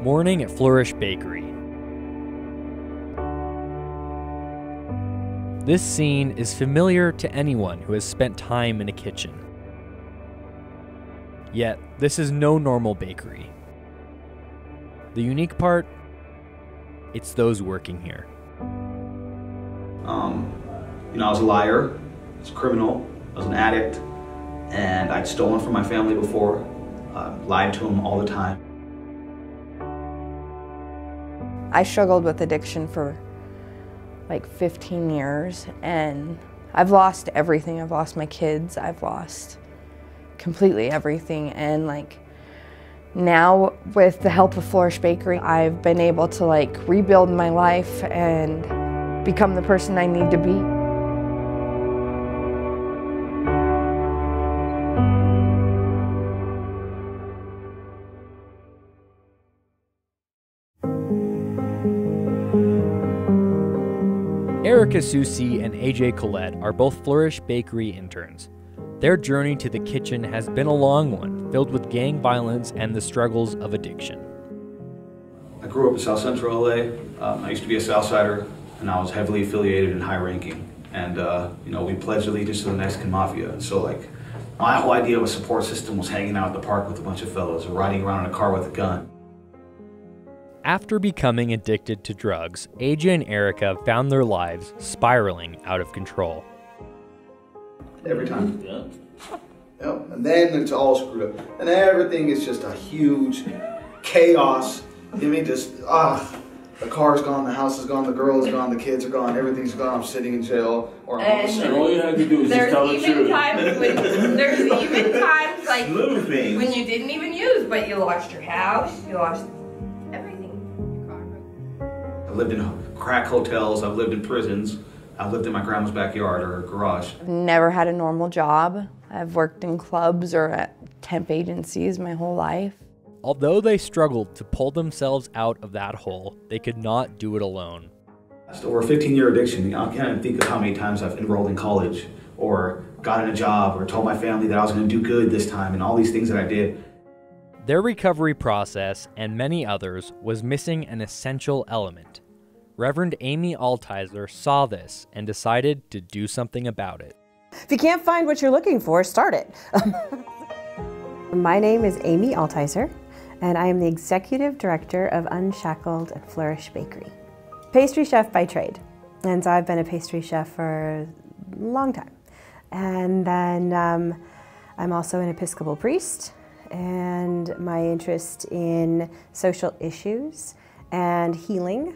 Morning at Flourish Bakery. This scene is familiar to anyone who has spent time in a kitchen. Yet, this is no normal bakery. The unique part? It's those working here. I was a liar, I was a criminal, I was an addict, and I'd stolen from my family before, lied to them all the time. I struggled with addiction for like 15 years, and I've lost everything. I've lost my kids, I've lost completely everything, and now with the help of Flourish Bakery, I've been able to rebuild my life and become the person I need to be. Erica Susi and AJ Collette are both Flourish Bakery interns. Their journey to the kitchen has been a long one, filled with gang violence and the struggles of addiction. I grew up in South Central LA. I used to be a Southsider, and I was heavily affiliated and high ranking. And we pledged allegiance to the Mexican Mafia. And so my whole idea of a support system was hanging out at the park with a bunch of fellows or riding around in a car with a gun. After becoming addicted to drugs, AJ and Erica found their lives spiraling out of control. Every time. Yeah. Yep. And then it's all screwed up. And everything is just a huge chaos. The car's gone, the house is gone, the girl is gone, the kids are gone, everything's gone. I'm sitting in jail or I'm on the street. And all you have to do is just tell the truth. There's even times little things when you didn't even use, but you lost your house, you lost everything. I've lived in crack hotels, I've lived in prisons, I've lived in my grandma's backyard or garage. I've never had a normal job. I've worked in clubs or at temp agencies my whole life. Although they struggled to pull themselves out of that hole, they could not do it alone. It's over a 15-year addiction. I can't even think of how many times I've enrolled in college or gotten a job or told my family that I was going to do good this time and all these things that I did. Their recovery process, and many others, was missing an essential element. Reverend Amy Altizer saw this and decided to do something about it. If you can't find what you're looking for, start it. My name is Amy Altizer, and I am the Executive Director of Unshackled at Flourish Bakery. Pastry chef by trade, and so I've been a pastry chef for a long time. And then I'm also an Episcopal priest, and my interest in social issues and healing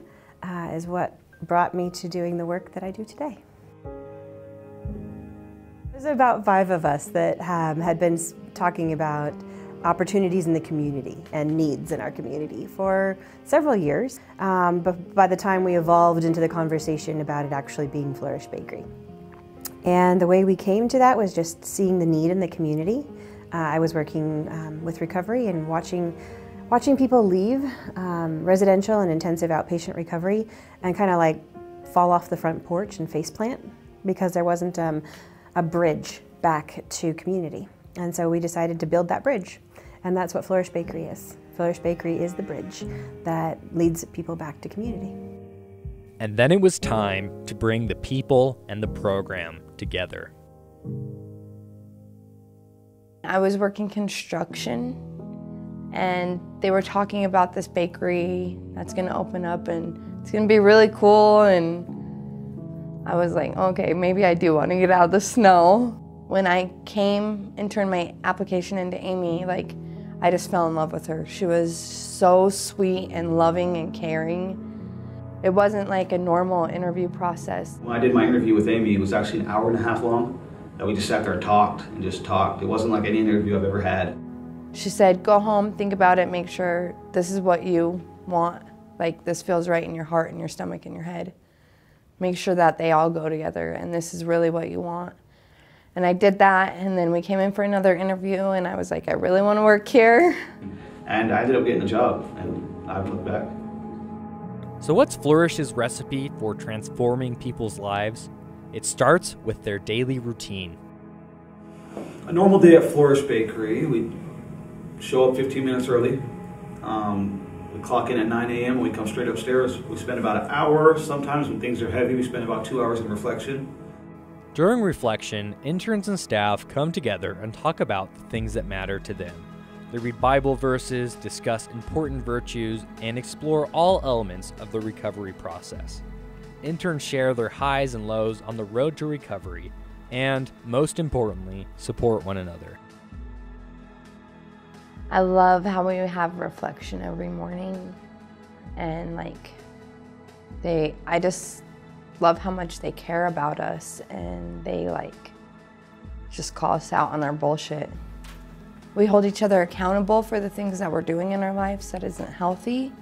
is what brought me to doing the work that I do today. There's about 5 of us that had been talking about opportunities in the community and needs in our community for several years, but by the time we evolved into the conversation about it actually being Flourish Bakery. And the way we came to that was just seeing the need in the community. I was working with recovery and watching people leave residential and intensive outpatient recovery and kind of fall off the front porch and faceplant because there wasn't a bridge back to community. And so we decided to build that bridge. And that's what Flourish Bakery is. Flourish Bakery is the bridge that leads people back to community. And then it was time to bring the people and the program together. I was working construction, and they were talking about this bakery that's gonna open up and it's gonna be really cool, and I was like, okay, maybe I do wanna get out of the snow. When I came and turned my application into Amy, I just fell in love with her. She was so sweet and loving and caring. It wasn't like a normal interview process. When I did my interview with Amy, it was actually an hour and a half long. That we just sat there and talked and just talked. It wasn't like any interview I've ever had. She said, go home, think about it, make sure this is what you want. This feels right in your heart and your stomach and your head. Make sure that they all go together and this is really what you want. And I did that, and then we came in for another interview, and I was like, I really want to work here. And I ended up getting a job, and I haven't looked back. So what's Flourish's recipe for transforming people's lives? It starts with their daily routine. A normal day at Flourish Bakery, we show up 15 minutes early. We clock in at 9 a.m. We come straight upstairs. We spend about an hour. Sometimes when things are heavy, we spend about 2 hours in reflection. During reflection, interns and staff come together and talk about the things that matter to them. They read Bible verses, discuss important virtues, and explore all elements of the recovery process. Interns share their highs and lows on the road to recovery, and, most importantly, support one another. I love how we have reflection every morning, and I just love how much they care about us, and they just call us out on our bullshit. We hold each other accountable for the things that we're doing in our lives that isn't healthy.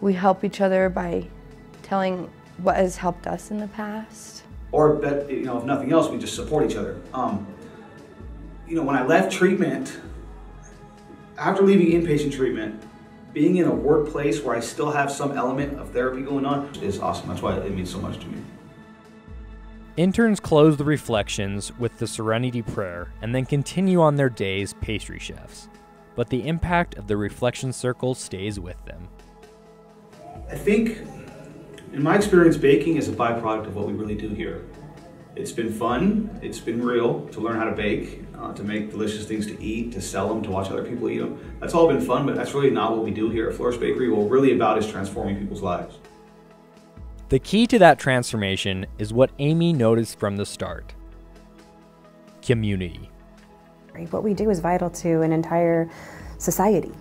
We help each other by telling what has helped us in the past. Or, if nothing else, we just support each other. When I left treatment, after leaving inpatient treatment, being in a workplace where I still have some element of therapy going on is awesome. That's why it means so much to me. Interns close the reflections with the Serenity Prayer and then continue on their days pastry chefs. But the impact of the reflection circle stays with them. I think, in my experience, baking is a byproduct of what we really do here. It's been fun, it's been real to learn how to bake, to make delicious things to eat, to sell them, to watch other people eat them. That's all been fun, but that's really not what we do here at Flourish Bakery. What we're really about is transforming people's lives. The key to that transformation is what Amy noticed from the start: community. What we do is vital to an entire society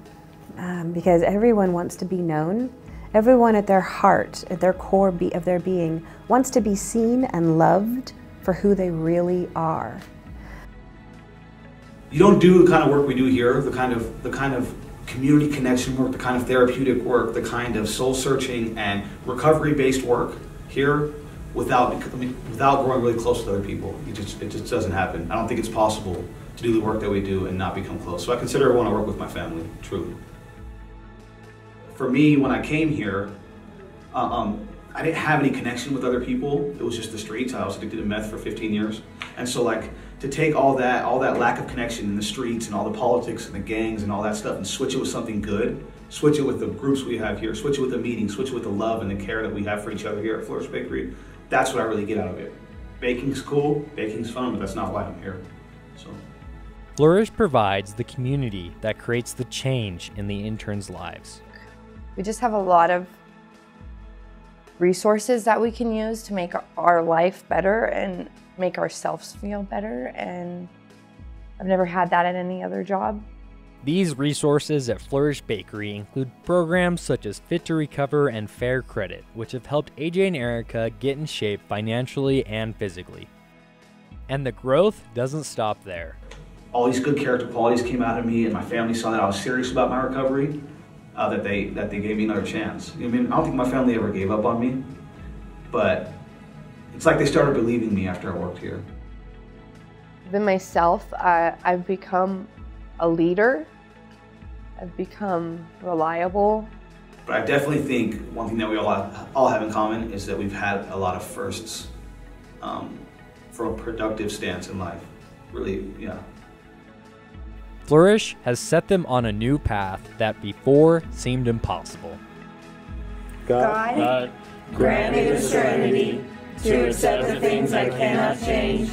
because everyone wants to be known. Everyone at their heart, at their core of their being, wants to be seen and loved for who they really are. You don't do the kind of work we do here, the kind of community connection work, the kind of therapeutic work, the kind of soul-searching and recovery-based work here without growing really close to other people. It just doesn't happen. I don't think it's possible to do the work that we do and not become close. So I consider everyone I work with my family, truly. For me, when I came here, I didn't have any connection with other people. It was just the streets. I was addicted to meth for 15 years. And so to take all that lack of connection in the streets and all the politics and the gangs and all that stuff and switch it with something good, switch it with the groups we have here, switch it with the meetings, switch it with the love and the care that we have for each other here at Flourish Bakery, that's what I really get out of it. Baking's cool, baking's fun, but that's not why I'm here. So. Flourish provides the community that creates the change in the interns' lives. We just have a lot of resources that we can use to make our life better and make ourselves feel better, and I've never had that at any other job. These resources at Flourish Bakery include programs such as Fit to Recover and Fair Credit, which have helped AJ and Erica get in shape financially and physically. And the growth doesn't stop there. All these good character qualities came out of me, and my family saw that I was serious about my recovery, that they gave me another chance. I mean, I don't think my family ever gave up on me, but it's like they started believing me after I worked here. Within myself, I've become a leader. I've become reliable. But I definitely think one thing that we all have in common is that we've had a lot of firsts for a productive stance in life. Really, yeah. Flourish has set them on a new path that before seemed impossible. God grant me the serenity to accept the things I cannot change,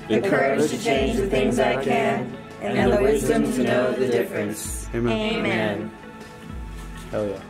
the courage to change the things I can, and the wisdom to know the difference. Amen. Amen. Hell yeah.